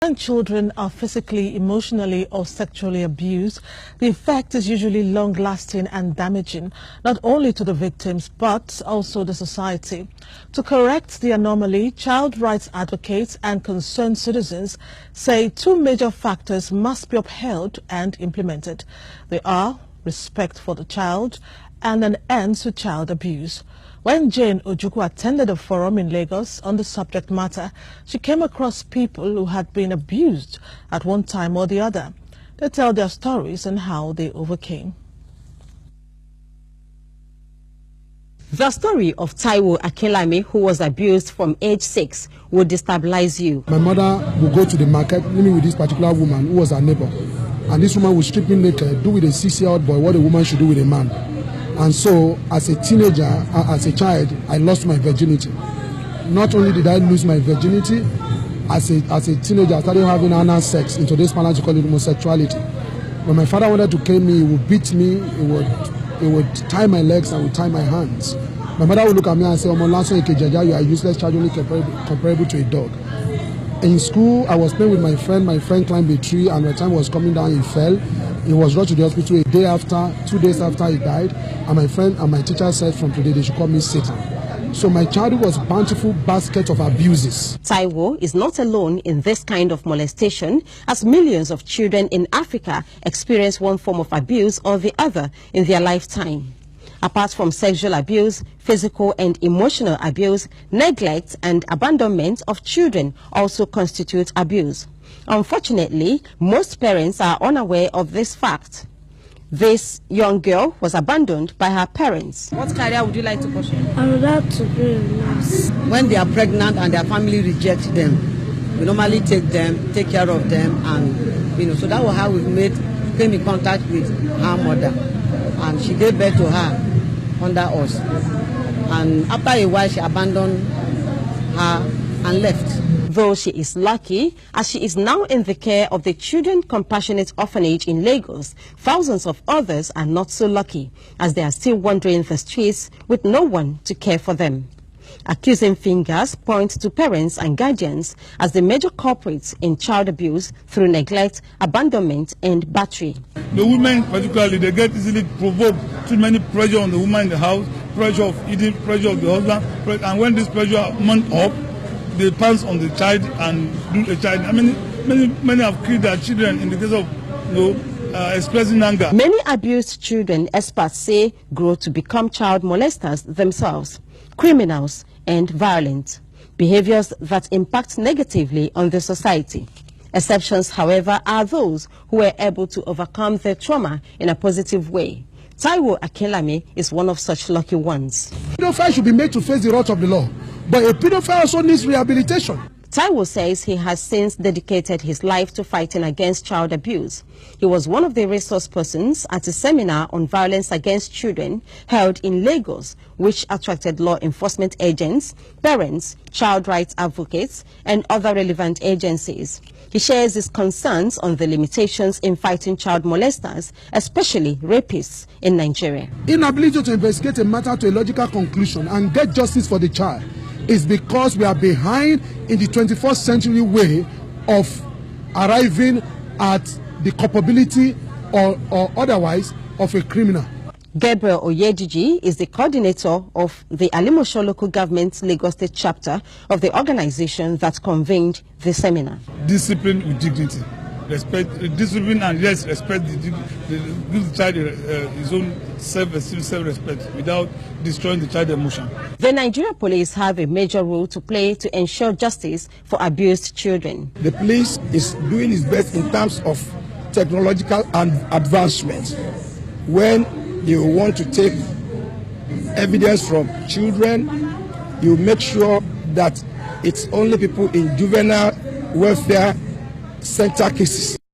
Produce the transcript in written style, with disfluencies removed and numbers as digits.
When children are physically, emotionally or sexually abused, the effect is usually long-lasting and damaging, not only to the victims but also the society. To correct the anomaly, child rights advocates and concerned citizens say two major factors must be upheld and implemented. They are respect for the child and an end to child abuse. When Jane Ojukwu attended a forum in Lagos on the subject matter, she came across people who had been abused at one time or the other. They tell their stories and how they overcame. The story of Taiwo Akelame, who was abused from age 6, will destabilize you. My mother would go to the market, living with this particular woman who was her neighbor. And this woman would strip me naked, do with a 6-year-old boy what a woman should do with a man. And so, as a teenager, as a child, I lost my virginity. Not only did I lose my virginity, as a teenager, I started having anal sex. In today's parlance, you call it homosexuality. When my father wanted to kill me, he would beat me, he would tie my legs and would tie my hands. My mother would look at me and say, "Omolanso Ekejaja, you are a useless child, only comparable to a dog." In school, I was playing with my friend. My friend climbed a tree, and when time was coming down, he fell. He was rushed to the hospital a day after, 2 days after he died. And my friend and my teacher said from today they should call me Satan. So my childhood was a bountiful basket of abuses. Taiwo is not alone in this kind of molestation, as millions of children in Africa experience one form of abuse or the other in their lifetime. Apart from sexual abuse, physical and emotional abuse, neglect and abandonment of children also constitute abuse. Unfortunately, most parents are unaware of this fact. This young girl was abandoned by her parents. What career would you like to pursue? I would like to be a nurse. When they are pregnant and their family rejects them, we normally take them, take care of them, and so that was how we came in contact with her mother, and she gave birth to her under us. And after a while, she abandoned her and left. Though she is lucky, as she is now in the care of the Children Compassionate Orphanage in Lagos, thousands of others are not so lucky, as they are still wandering the streets with no one to care for them. Accusing fingers point to parents and guardians as the major culprits in child abuse through neglect, abandonment and battery. The women particularly, they get easily provoked, too many pressure on the woman in the house, pressure of eating, pressure of the husband, and when this pressure mounts up, they pass on the child and do the child. I mean, many have killed their children in the case of expressing anger. Many abused children, experts say, grow to become child molesters themselves, criminals and violent, behaviors that impact negatively on the society. Exceptions, however, are those who were able to overcome their trauma in a positive way. Taiwo Akelame is one of such lucky ones. Pedophile should be made to face the wrath of the law, but a pedophile also needs rehabilitation. Taiwo says he has since dedicated his life to fighting against child abuse. He was one of the resource persons at a seminar on violence against children held in Lagos, which attracted law enforcement agents, parents, child rights advocates, and other relevant agencies. He shares his concerns on the limitations in fighting child molesters, especially rapists in Nigeria. Inability to investigate a matter to a logical conclusion and get justice for the child is because we are behind in the 21st century way of arriving at the culpability or otherwise of a criminal. Gabriel Oyediji is the coordinator of the Alimosho Local Government Lagos State chapter of the organization that convened the seminar. Discipline with dignity. Respect, discipline and yes, respect give the child his own self-esteem, self-respect without destroying the child's emotion. The Nigeria police have a major role to play to ensure justice for abused children. The police is doing its best in terms of technological advancement. When you want to take evidence from children, you make sure that it's only people in juvenile welfare center cases.